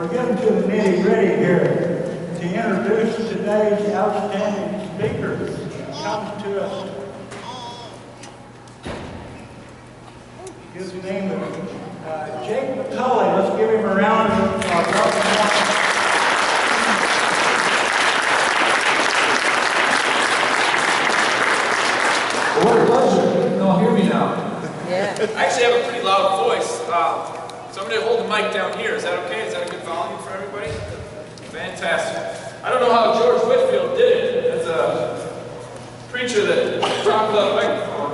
we're getting to the nitty-gritty here. To introduce today's outstanding speaker, comes to us. His name is Jake Macaulay. Let's give him a round of applause. What a pleasure. You can all hear me now. Yeah. I actually have a pretty loud voice, so I'm going to hold the mic down here. Is that okay? Is that a good volume for everybody? Fantastic. I don't know how George Whitefield did it as a preacher that talked without a microphone.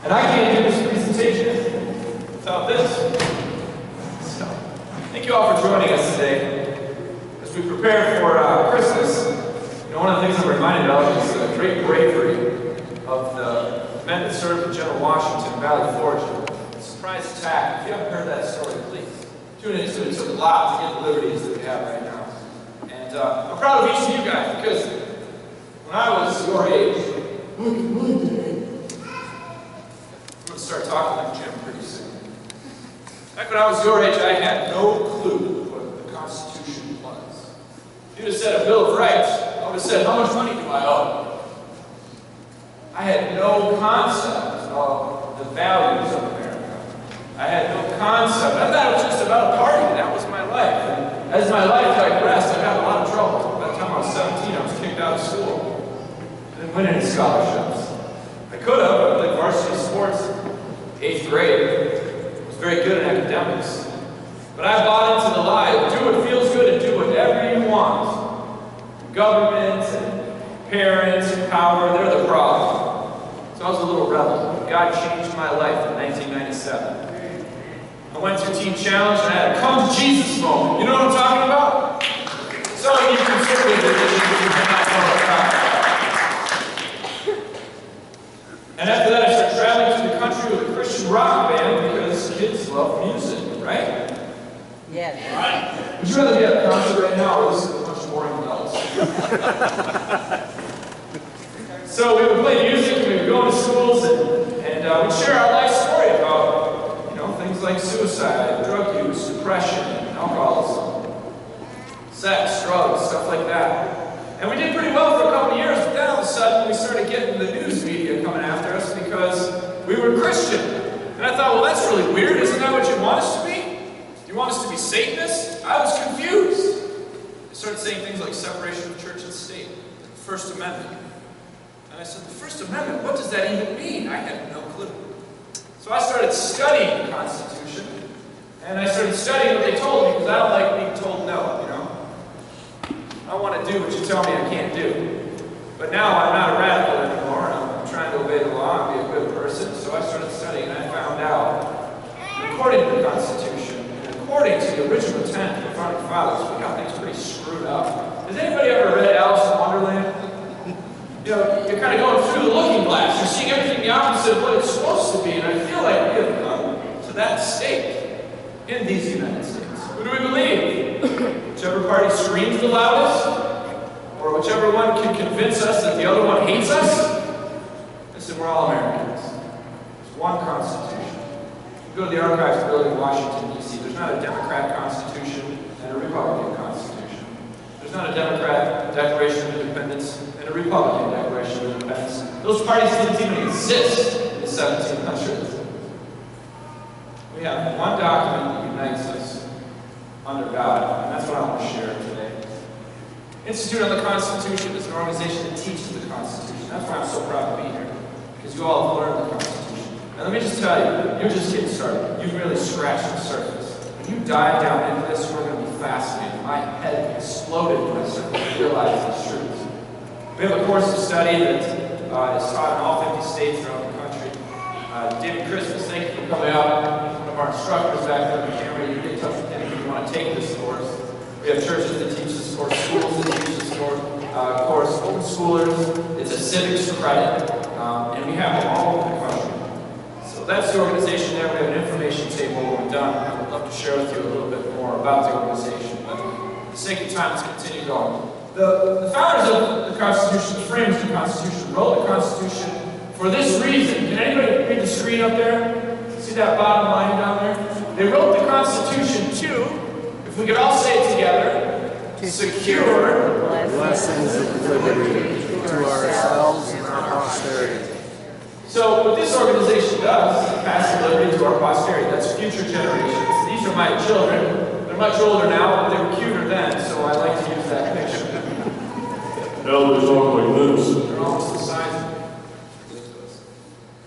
And I can't do this presentation without this. So, thank you all for joining us today. As we prepare for Christmas, one of the things I'm reminded of is the great bravery of the men that served in General Washington, Valley Forge, the surprise attack. If you haven't heard that story, please tune into it. It took a lot to get the liberties that we have right now. And I'm proud of each of you guys because when I was your age, I'm going to start talking like Jim pretty soon. Back when I was your age, I had no clue what the Constitution was. If you'd have said a Bill of Rights, I would have said, how much money do I owe? I had no concept of the values of America. I had no concept. I thought it was just about a party. That was my life. And as my life digressed, I got in a lot of trouble. By the time I was 17, I was kicked out of school. I didn't win any scholarships. I could have. I played varsity sports. 8th grade. I was very good at academics. But I bought into the lie of do what feels good and do whatever you want. Government and parents and power, they're the problem. So I was a little rebel. God changed my life in 1997. I went to Teen Challenge and I had a come to Jesus moment. You know what I'm talking about? Some of you conservative religions do not know what I'm talking about. And after that I started traveling to the country with a Christian rock band because kids love music, right? Yeah. Right. Would you rather be at a concert right now or listen to a bunch of boring adults? So we would play music, we would go into schools, and we'd share our life story about, things like suicide, drug use, depression, alcoholism, sex, drugs, stuff like that. And we did pretty well for a couple of years, but then all of a sudden we started getting the news media coming after us because we were Christian. And I thought, well, that's really weird. Isn't that what you want us to be? Do you want us to be Satanists? I was confused. They started saying things like separation of church and state, First Amendment. And I said, the First Amendment, what does that even mean? I had no clue. So I started studying the Constitution, and I started studying what they told me, because I don't like being told no, I want to do what you tell me I can't do. But now I'm not a radical anymore, I'm trying to obey the law and be a good person, so I started studying, and I found out, according to the Constitution, and according to the original intent of the Founding Fathers, we got things pretty screwed up. Has anybody ever read Alice in Wonderland? You're kind of going through the looking glass. You're seeing everything the opposite of what it's supposed to be. And I feel like we have come to that state in these United States. Who do we believe? Whichever party screams the loudest, or whichever one can convince us that the other one hates us? Listen, we're all Americans. There's one Constitution. You go to the Archives building in Washington, D.C., there's not a Democrat Constitution and a Republican Constitution. There's not a Democrat Declaration of Independence and a Republican Declaration of Independence. Those parties didn't even exist in the 1700s. We have one document that unites us under God, and that's what I want to share today. Institute on the Constitution is an organization that teaches the Constitution. That's why I'm so proud to be here, because you all have learned the Constitution. And let me just tell you, you're just getting started. You've really scratched the surface. When you dive down into this, we're going to be fascinated. My head exploded when I started to realize these truths. We have a course of study that is taught in all 50 states around the country. David Christmas, thank you for coming out. One of our instructors back there in the camera. You can get in touch with him if you want to take this course. We have churches that teach this course, schools that teach this course, open schoolers. It's a civics credit, and we have them all over the country. So that's the organization there. We have an information table when we're done. I would love to share with you a little bit more about the organization, but for the sake of time, let's continue going. The founders of the Constitution, the framers of the Constitution, wrote the Constitution for this reason. Can anybody read the screen up there? See that bottom line down there? They wrote the Constitution to, if If we could all say it together, to secure blessings of liberty to ourselves and our posterity. So what this organization does is pass liberty to our posterity. That's future generations. These are my children. They're much older now, but they were cuter then, so I like to use that picture. Elders talk like this. They're almost the size.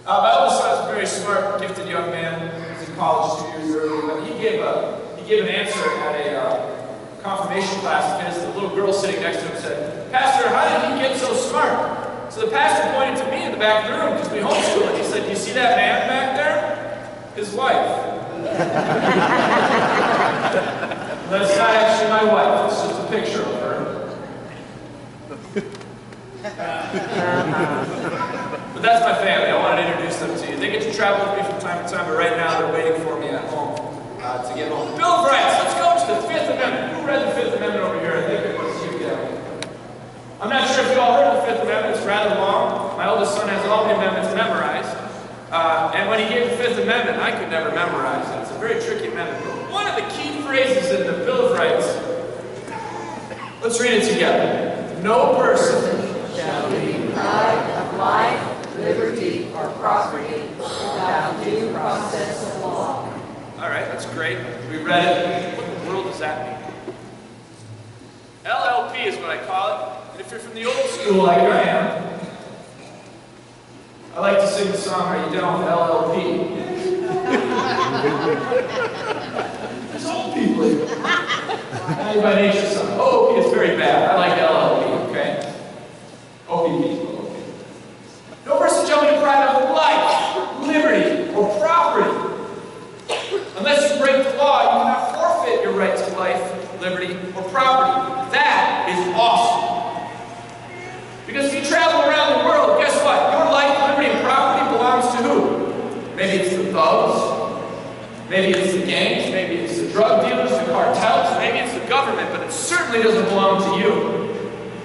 My oldest son is a very smart, gifted young man. He was in college 2 years earlier, but he gave an answer at a confirmation class of his. The little girl sitting next to him said, "Pastor, how did he get so smart?" So the pastor pointed to me in the back of the room because we homeschool, and he said, "You see that man back there? His wife." That's not actually my wife. It's just a picture of her. But that's my family. I wanted to introduce them to you. They get to travel with me from time to time, but right now they're waiting for me at home to get home. Bill of Rights. Let's go to the Fifth Amendment. Who read the Fifth Amendment over here? I think it was you, Gavin. I'm not sure if you all heard the Fifth Amendment. It's rather long. My oldest son has all the amendments memorized. And when he gave the Fifth Amendment, I could never memorize it. It's a very tricky amendment. But one of the key phrases in the Bill of Rights, let's read it together. No person Shall be deprived of life, liberty, or property without due process of law. All right, that's great. We read it. What in the world does that mean? LLP is what I call it. And if you're from the old school like I am, I like to sing the song, Are You Down with LLP? There's old people here. By nature song. OOP is very bad. I like LLP, okay? OPP. No person shall be deprived of life, liberty, or property. Unless you break the law, you cannot forfeit your right to life, liberty, or property. That is awesome. Because if you travel around the world, guess what? Your life, liberty, and property belongs to who? Maybe it's the thugs. Maybe it's the gangs. Maybe it's the drug dealers, the cartels. Maybe it's the government, but it certainly doesn't belong to you.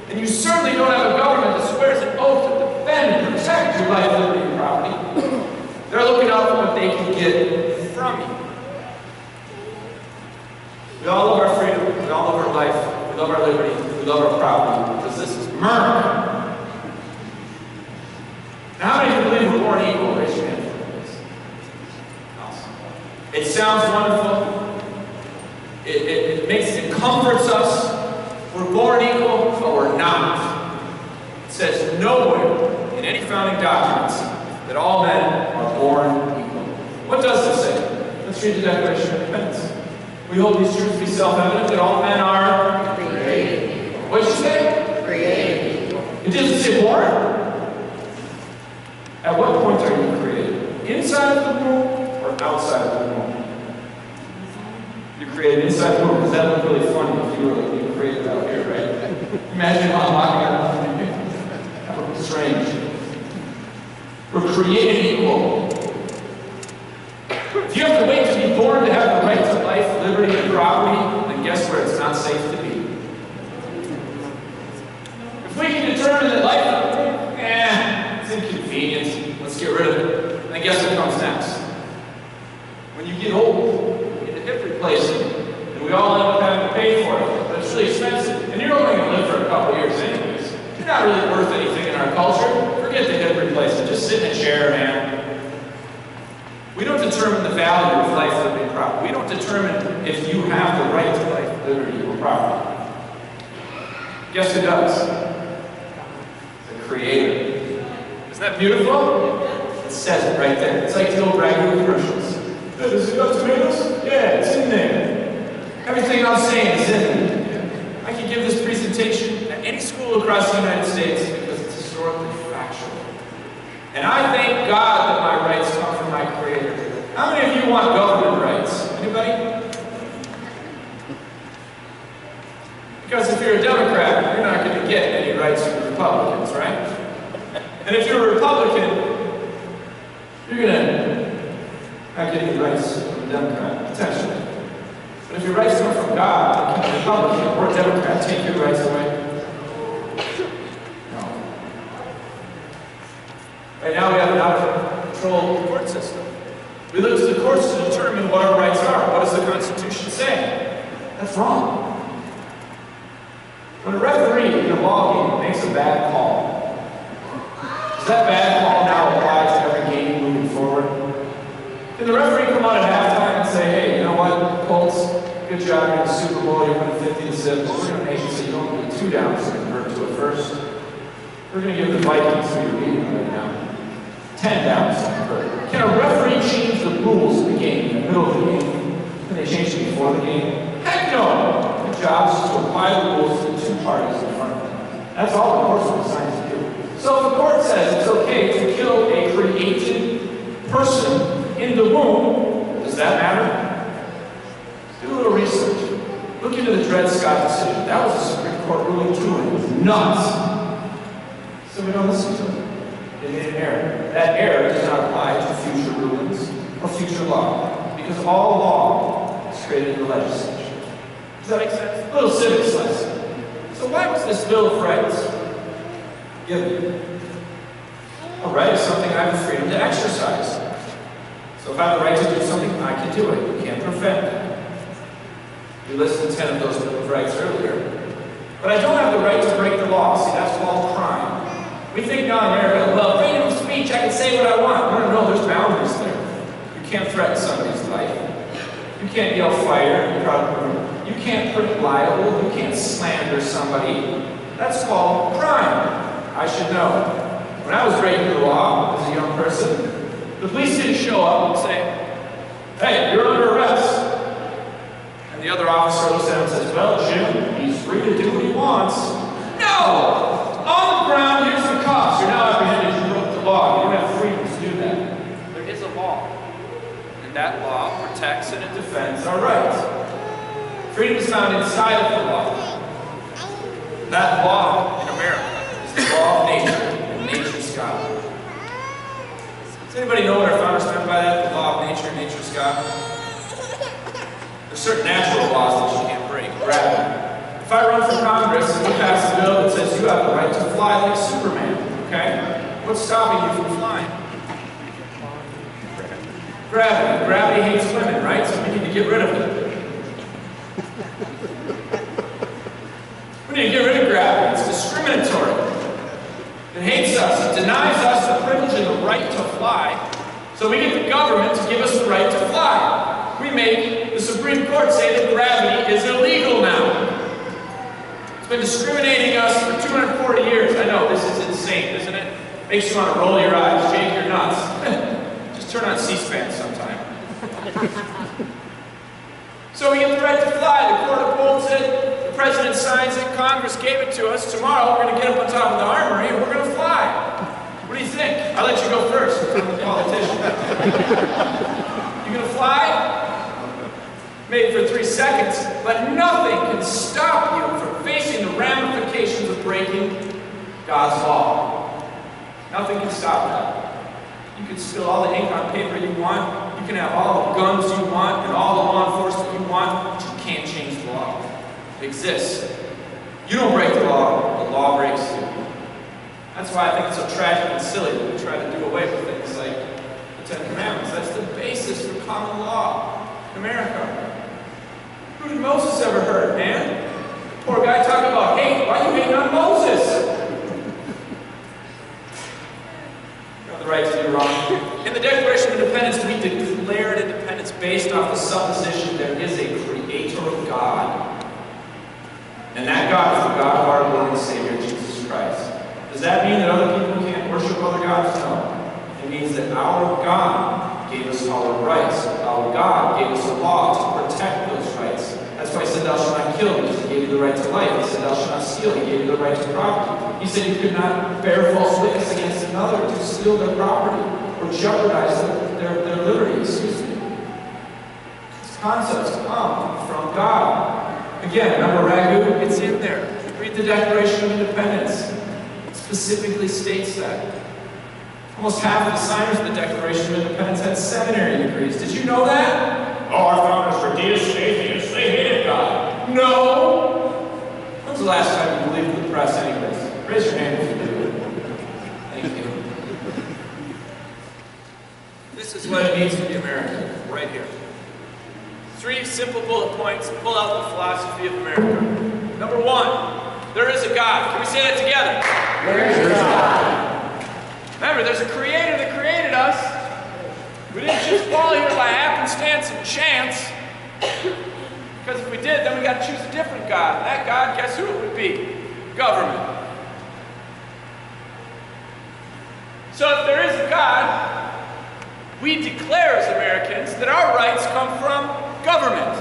And you certainly don't have a government that swears an oath to defend and protect your life, liberty, and property. They're looking out for what they can get from you. We all love our freedom, we all love our life, we love our liberty, we love our property, because this is America. Now, how many of you believe we're born equal? Raise your hand for this. Awesome. It sounds wonderful. It comforts us. We're born equal, but we're not. It says nowhere in any founding documents that all men are born equal. What does this say? Let's read the Declaration of Independence. We hold these truths to be self-evident that all men are Created equal. What did you say? Created equal. It doesn't say born. At what point are you created? Inside of the womb or outside of the womb? You're created inside the womb, because that would be really funny if you were being created out here, right? Imagine mom locking out. That would be strange. We're created equal. If you have to wait to be born to have the right to life, liberty, and property, then guess where it's not safe to be. If we can determine that life, it's inconvenient, let's get rid of it, then guess what comes next? When you get old, you get a hip replacement, and we all end up having to pay for it, but it's really expensive, and you're only going to live for a couple years anyways. You're not really worth anything in our culture. Forget the hip replacement, just sit in a chair, man. We don't determine the value of life, liberty, and property. We don't determine if you have the right to life, liberty, or property. Guess who does? The Creator. Isn't that beautiful? It says it right there. It's like the old ragu commercials. Does it have tomatoes? Yeah, it's in there. Everything I'm saying is in there. I can give this presentation at any school across the United States because it's historically factual. And I thank God that my rights come from my Creator. How many of you want government rights? Anybody? Because if you're a Democrat, you're not going to get any rights from the Republicans, right? And if you're a Republican, you're going to not get any rights from the Democrat, potentially. But if your rights come from God, can a Republican or a Democrat take your rights away? Right now we have an out-of-control court system. We look to the courts to determine what our rights are. What does the Constitution say? That's wrong. When a referee in a ball game makes a bad call, does that bad call now apply to every game moving forward? Can the referee come out at halftime and say, hey, you know what, Colts, good job, you're in the Super Bowl, you're winning 50-7, but we're going to make it so you don't get 2 downs to convert to a first. We're going to give the Vikings 3 lead right now. 10 downs to convert. Can a referee change the rules of the game in the middle of the game? Can they change it before the game? Heck no! The job is to apply the rules to the 2 parties in front of them. That's all the courts are designed to do. So if the court says it's okay to kill a created person in the womb, does that matter? Do a little research. Look into the Dred Scott decision. That was a Supreme Court ruling too, and it was nuts. So we don't listen to them. They made an error. That error does not apply to future rulings or future law, because all law is created in the legislature. Does that make sense? A little civics lesson. So why was this Bill of Rights given? A right is something I have the freedom to exercise. So if I have the right to do something, I can do it. You can't prevent that. We listed 10 of those Bill of Rights earlier. But I don't have the right to break the law. See, that's called crime. We think now in America, well, freedom of speech, I can say what I want. No, there's boundaries there. You can't threaten somebody's life. You can't yell fire. You can't put liable. You can't slander somebody. That's called crime. I should know. When I was breaking the law as a young person, the police didn't show up and say, hey, you're under arrest. And the other officer looks at him and says, well, Jim, he's free to do what he wants. No! On the ground, here's the cops. You're now apprehended. You broke the law. You don't have freedom to do that. There is a law. And that law protects and it defends our rights. Freedom is found inside of the law. That law in America is the law of nature and nature's God. Does anybody know what our founders meant by that? The law of nature and nature's God? There's certain natural laws that you can't break. Gravity. If I run for Congress and we pass a bill that says you have the right to fly like Superman, okay? What's stopping you from flying? Gravity. Gravity hates women, right? So we need to get rid of it. We need to get rid of gravity. It's discriminatory. It hates us. It denies us the privilege and the right to fly. So we get the government to give us the right to fly. We make the Supreme Court say that gravity is illegal now. It's been discriminating us for 240 years. I know, this is insane, isn't it? Makes you want to roll your eyes, shake your nuts. Just turn on C-SPAN sometime. So we get the right to fly. The court upholds it. The president signs it. Congress gave it to us. Tomorrow we're going to get up on top of the Armory and we're going to fly. What do you think? I'll let you go first. I'm a politician. You going to fly? Maybe for 3 seconds, but nothing can stop you from facing the ramifications of breaking God's law. Nothing can stop that. You can spill all the ink on paper you want, you can have all the guns you want and all the law enforcement you want, but you can't change the law. It exists. You don't break the law breaks you. That's why I think it's so tragic and silly that we try to do away with things like the 10 Commandments. That's the basis for common law in America. Who did Moses ever hurt, man? Poor guy talking about hate. Why are you hating on Moses? You have the right to do wrong. In the Declaration of Independence, we declared independence based off the supposition there is a creator God. And that God is the God of our Lord and Savior, Jesus Christ. Does that mean that other people can't worship other gods? No. It means that our God gave us our rights. Our God gave us a law to protect those rights. That's why he said, thou shalt not kill, because he gave you the right to life. He said, thou shalt not steal, he gave you the right to property. He said you could not bear false witness against another to steal their property or jeopardize their liberty. Excuse me. These concepts come from God. Again, remember Ragu? It's in there. Read the Declaration of Independence. It specifically states that. Almost half of the signers of the Declaration of Independence had seminary degrees. Did you know that? Oh, our founders were deists, atheists. They hated God. No! When's the last time you believed the press anyways? Raise your hand if you do. Thank you. This is what it means to be American, right here. 3 simple bullet points pull out the philosophy of America. Number 1, there is a God. Can we say that together? There is a God. Remember, there's a creator that created us. We didn't just fall here by happenstance and chance. Because if we did, then we got to choose a different God. And that God, guess who it would be? Government. So if there is a God, we declare as Americans that our rights come from government.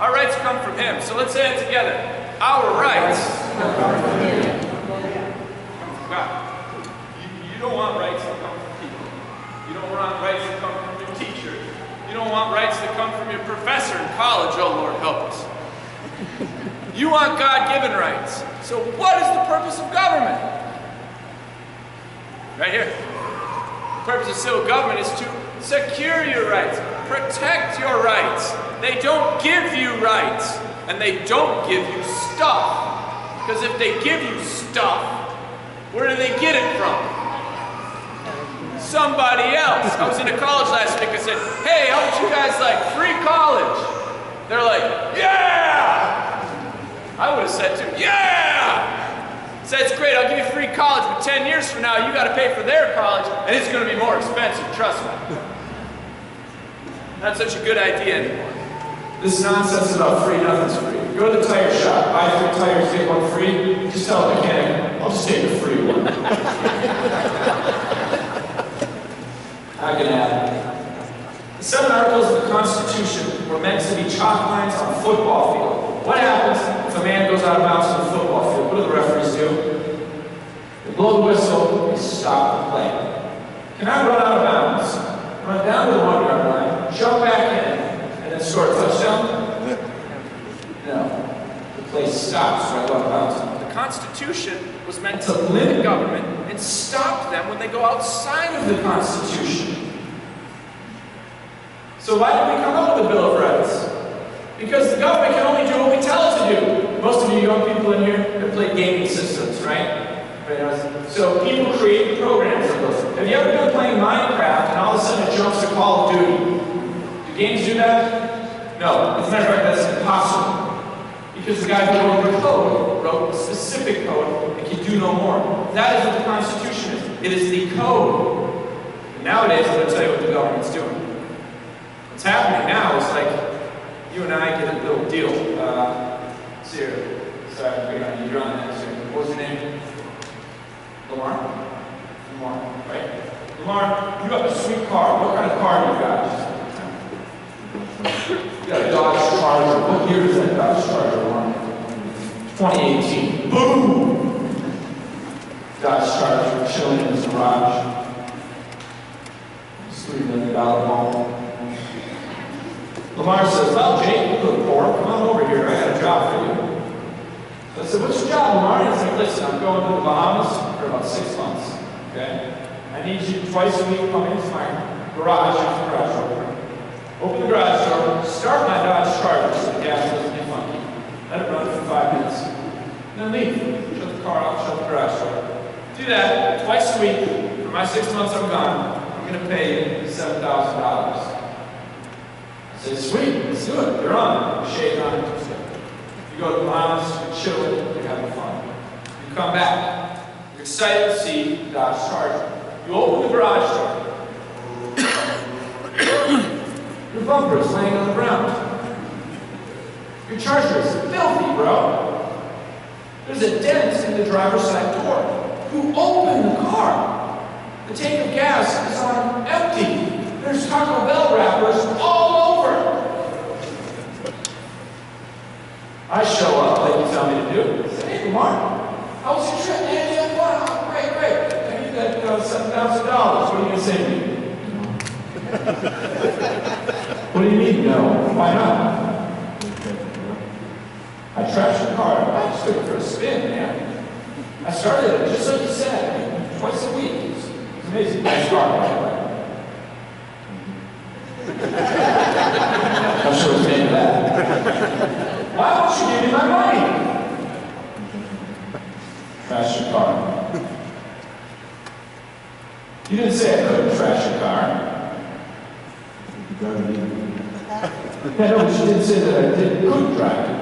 Our rights come from Him. So let's say it together. Our rights come from Him. God. You don't want rights that come from people. You don't want rights that come from your teacher. You don't want rights that come from your professor in college. Oh, Lord, help us. You want God-given rights. So what is the purpose of government? Right here. The purpose of civil government is to secure your rights, protect your rights. They don't give you rights, and they don't give you stuff. Because if they give you stuff, where do they get it from? Somebody else. I was in a college last week. I said, hey, how would you guys like free college? They're like, yeah! I would have said to them, yeah! Said, it's great, I'll give you free college, but 10 years from now, you got to pay for their college, and it's going to be more expensive, trust me. Not such a good idea anymore. This nonsense about free, nothing's free. Go to the tire shop, buy 3 tires, get 1 free. Just tell the mechanic, I'll just take a free one. Not gonna happen. The 7 articles of the Constitution were meant to be chalk lines on a football field. What happens if a man goes out of bounds on the football field? What do the referees do? They blow the whistle, they stop the play. Can I run out of bounds, run down to the 1-yard line, jump back in, and then score a touchdown? No. The play stops right out of bounds. The Constitution was meant to limit government and stop them when they go outside of the Constitution. So why did we come up with the Bill of Rights? Because the government can only do what we tell it to do. Most of you young people in here have played gaming systems, right? So people create programs of those. Have you ever been playing Minecraft and all of a sudden it jumps to Call of Duty? Do games do that? No. As a matter of fact, that's impossible. Because the guy who wrote the code wrote a specific code that can do no more. That is what the Constitution is. It is the code. And nowadays, I'm going to tell you what the government's doing. What's happening now is like, you and I get a little deal. Sarah, sorry, you're on that. What was your name? Lamar? Lamar, right? Lamar, you got a sweet car. What kind of car you got? You got a Dodge Charger. What year is that Dodge Charger, Lamar? 2018. Boom! Dodge Charger chilling in his garage. $3 million home. Lamar says, well, Jake, you look poor. Come on over here. I got a job for you. So I said, what's your job, Lamar? And he's like, listen, I'm going to the Bahamas for about 6 months. Okay? I need you twice a week come into my garage, door. Open the garage door, start my Dodge Charger so the gas doesn't get funky. Let it run for 5 minutes. Then leave. Shut the car off, shut the garage door. Do that twice a week. For my 6 months I'm gone, I'm going to pay you $7,000. I said, sweet, let's do it. You're on. Shake on it. You go to the Bahamas, you're chilling, you're having fun. You come back. You're excited to see the Dodge Charger. You open the garage door. Your bumper is laying on the ground. Your Charger is filthy, bro. There's a dent in the driver's side door. Who opened the car? The tank of gas is on empty. There's Taco Bell wrappers all over. I show up like you tell me to do. I say, hey, Lamar, how was your trip, man? You had fun? Oh, great, great. I need that $7,000. What are you going to say to me? What do you mean, no? Why not? I trashed the car. I just took it for a spin, man. I started it just like you said, twice a week. It's amazing. Nice car, by the way. I'm sure it's made of that. Why won't you give me my money? Trash your car. You didn't say I couldn't trash your car. drive it in. Yeah, no, but she didn't say that I couldn't drive it.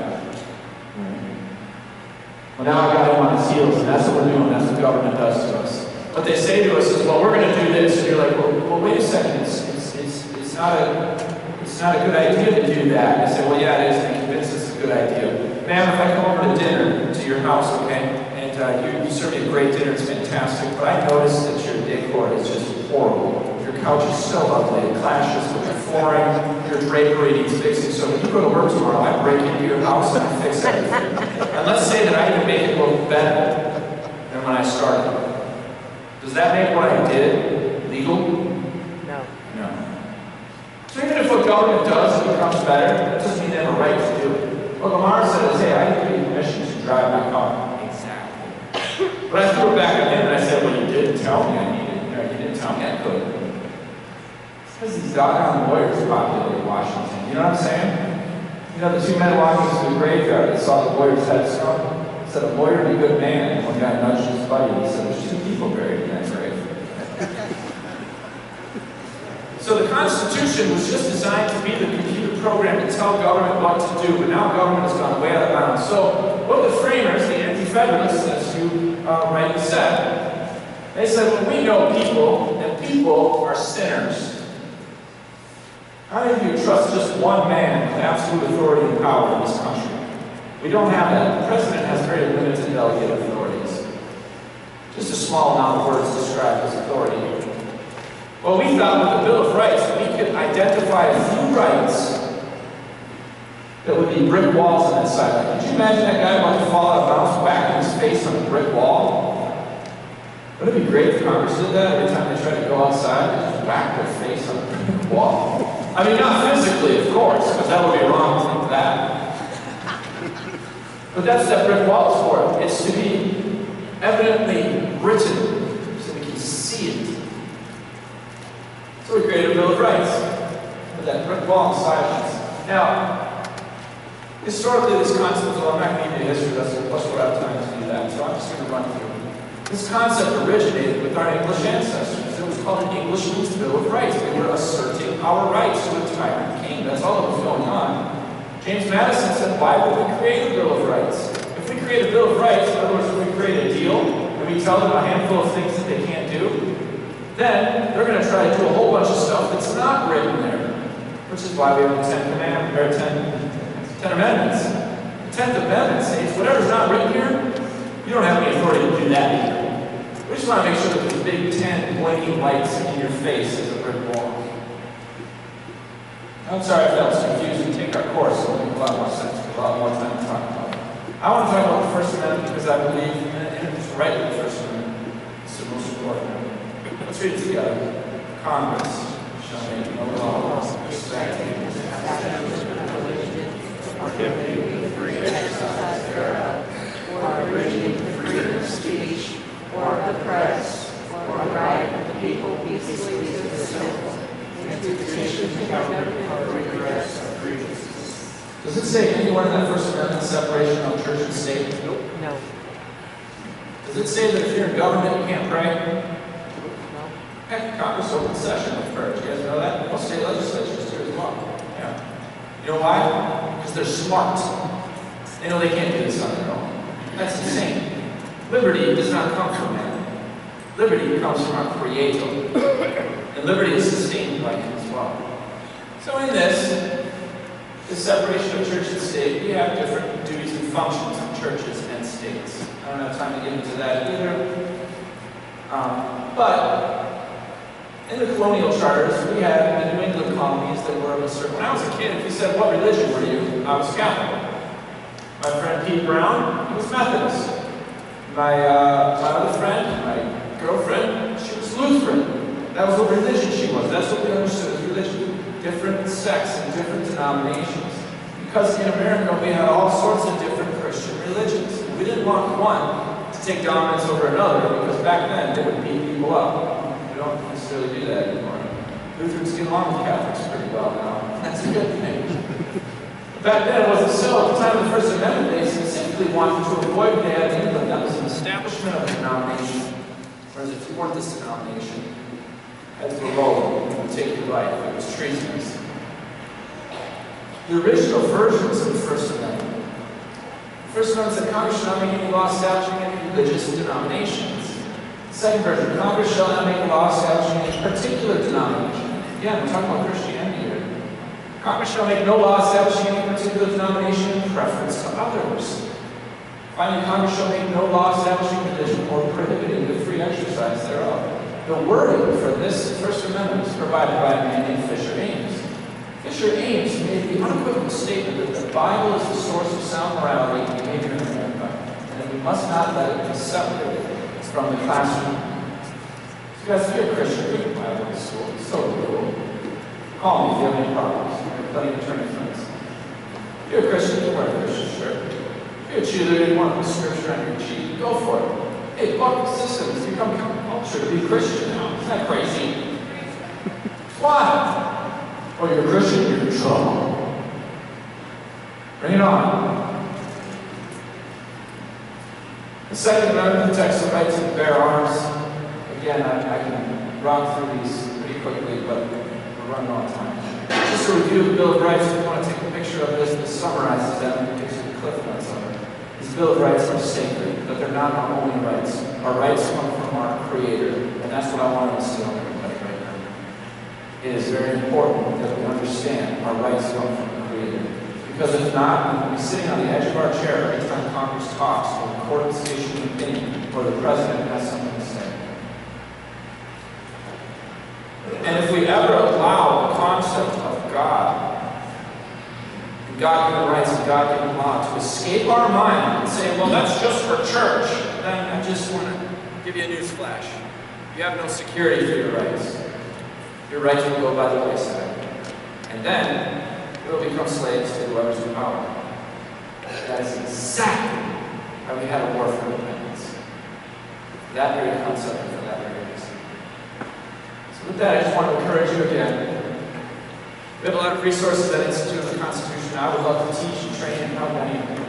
Well, now I got him on his heels, and that's what we're doing. That's what the government does to us. What they say to us is, well, we're going to do this. And you're like, well, wait a second. It's not a good idea to do that. I say, well, yeah, it is. And convince us it's a good idea. Ma'am, if I come over to dinner to your house, okay, and you serve me a great dinner, it's fantastic, but I noticed that your decor is just horrible. Your couch is so ugly. It clashes with your flooring. Your drapery needs fixing. So when you go to work tomorrow, I break into your house and I fix everything. And let's say that I even make it look better than when I started. Does that make what I did legal? No. No. So even if what government does becomes better, that doesn't mean they have a right to do it. What Lamar says, hey, I give you permission to drive my car. Exactly. But I threw it back at him and I said, well, you didn't tell me I needed it. You didn't tell me I could. Because these doggone lawyers populate Washington. You know what I'm saying? You know, the two men walking through the graveyard that saw the lawyer's headstone said, a lawyer be a good man. And one guy nudged his buddy and he said, there's 2 people buried in that grave. So the Constitution was just designed to be the computer program to tell government what to do, but now government has gone way out of bounds. So what the framers, the anti-federalists, as you rightly said, they said, well, we know people, and people are sinners. How many of you trust just one man with absolute authority and power in this country? We don't have that. The president has very limited delegated authorities. Just a small amount of words describe his authority. Well, we thought with the Bill of Rights that we could identify a few rights that would be brick walls on that side. Like, could you imagine that guy about to fall out of bounds, whacking his face on a brick wall? Wouldn't it be great if Congress did that every time they try to go outside and just whack their face on a brick wall? I mean, not physically, of course, because that would be wrong to think that. But that's what that brick wall is for. It's to be evidently written so we can see it. So we created a Bill of Rights with that brick wall of silence. Now, historically, this concept, well, I'm not going to give you history, that's what I have time to do that, so I'm just going to run through. This concept originated with our English ancestors. It was called an Englishman's Bill of Rights. We were asserting our rights to a tyrant king. That's all that was going on. James Madison said, why would we create a Bill of Rights? If we create a Bill of Rights, in other words, if we create a deal, and we tell them a handful of things that they can't do, then they're going to try to do a whole bunch of stuff that's not written there. Which is why we have the 10 Amendments. The 10th Amendment states, whatever's not written here, you don't have any authority to do that either. We just want to make sure that the big 10 blinking lights in your face is a brick wall. I'm sorry if that was confusing. Take our course, it'll make a lot more sense. A lot more time to talk about it. I want to talk about the First Amendment because I believe, and it's right in the First Amendment, it's the most important. Let's read it together. Congress shall make no laws respecting or abridging the freedom of speech, or of the press, or the right of the people peaceably to assemble, and to petition the government for redress of grievances. Does it say anywhere in that First Amendment separation of church and state? Nope. No. Does it say that if you're in government you can't pray? No. Heck, Congress opened session with prayer. Do you guys know that? Most state legislatures do as well. Yeah. You know why? Because they're smart. They know they can't do this on their own. That's insane. Liberty does not come from man. Liberty comes from our Creator. And liberty is sustained by Him as well. So in this separation of church and state, we have different duties and functions of churches and states. I don't have time to get into that either. But in the colonial charters, we had the New England colonies that were of a certain. When I was a kid, if you said, what religion were you? I was Catholic. My friend Pete Brown, he was Methodist. My other friend, my girlfriend, she was Lutheran. That was what religion she was. That's what we understood as religion. Different sects and different denominations. Because in America, we had all sorts of different Christian religions. We didn't want one to take dominance over another, because back then, they would beat people up. We don't necessarily do that anymore. Lutherans get along with Catholics pretty well now. That's a good thing. Back then, it wasn't so. At the time of the First Amendment, they specifically wanted to avoid what they had in England. That was an establishment of a denomination. Whereas if you weren't this denomination, heads were rolling, it would take your life. It was treasonous. the original versions of the First Amendment. The First Amendment said Congress shall not make any law establishing any religious denominations. The second version, Congress shall not make a law establishing any particular denomination. Again, we're talking about Christianity here. Congress shall make no law establishing any particular denomination in preference to others. Finally, Congress shall make no law establishing religion or prohibiting the free exercise thereof. The wording for this First Amendment is provided by a man named Fisher Ames. Fisher Ames made the unequivocal statement that the Bible is the source of sound morality and behavior in America, and that we must not let it be separated from the classroom. So guys, if you're a Christian, read the Bible in school. It's so cool. Call me if you have any problems. I have plenty of attorney friends. If you're a Christian, you wear a Christian shirt. If you're a cheerleader, you want to put scripture on your cheek, go for it. Hey, buck system has become culture to be Christian now. Isn't that crazy? Why? Oh, you're a Christian, you're in trouble. Bring it on. The Second Amendment protects the right to bear arms. Again, I can run through these pretty quickly, but we're running out of time. Just a review of the Bill of Rights. If you want to take a picture of this, this summarizes that and gives you the cliff notes of it. These Bill of Rights are sacred, but they're not our only rights. Our rights come from our Creator, and that's what I want to instill in everybody right now. It is very important that we understand our rights come from the Creator. Because if not, we'll be sitting on the edge of our chair every time Congress talks, or the court is issuing an opinion, or the president has something to say. And if we ever allow the concept of God, God-given rights and God-given law to escape our mind and say, well, that's just for church, then I just want to give you a news flash. You have no security for your rights. Your rights will go by the wayside. And then you will become slaves to whoever's in power. That is exactly how we had a war for independence. That very concept and for that very reason. So with that, I just want to encourage you again. We have a lot of resources at Institute of the Constitution. I would love to teach and train and help any of you.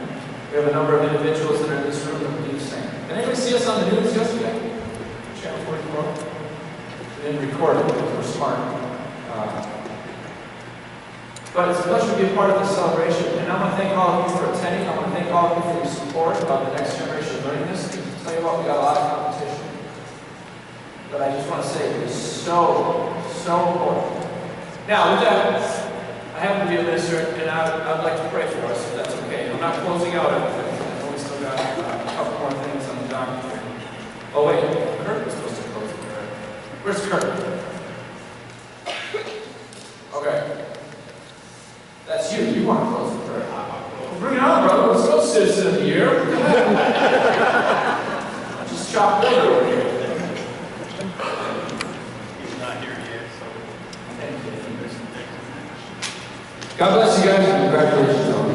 We have a number of individuals that are in this room that believe the same. Did anybody see us on the news yesterday? Channel 44? We didn't record it because we're smart. But it's a pleasure to be a part of this celebration. And I want to thank all of you for attending. I want to thank all of you for your support of the next generation learning this. I'll tell you what, we got a lot of competition. But I just want to say it is so important. Now, with that, I happen to be a minister, and I'd like to pray for us, if that's okay. I'm not closing out everything. I know we still got a couple more things on the document. Oh, wait. Kurt was supposed to close the prayer. Where's Kurt? Okay. That's you. You want to close the prayer. Well, bring it on, brother. Let's go, citizen of the year. Just chop wood over here. God bless you guys and congratulations on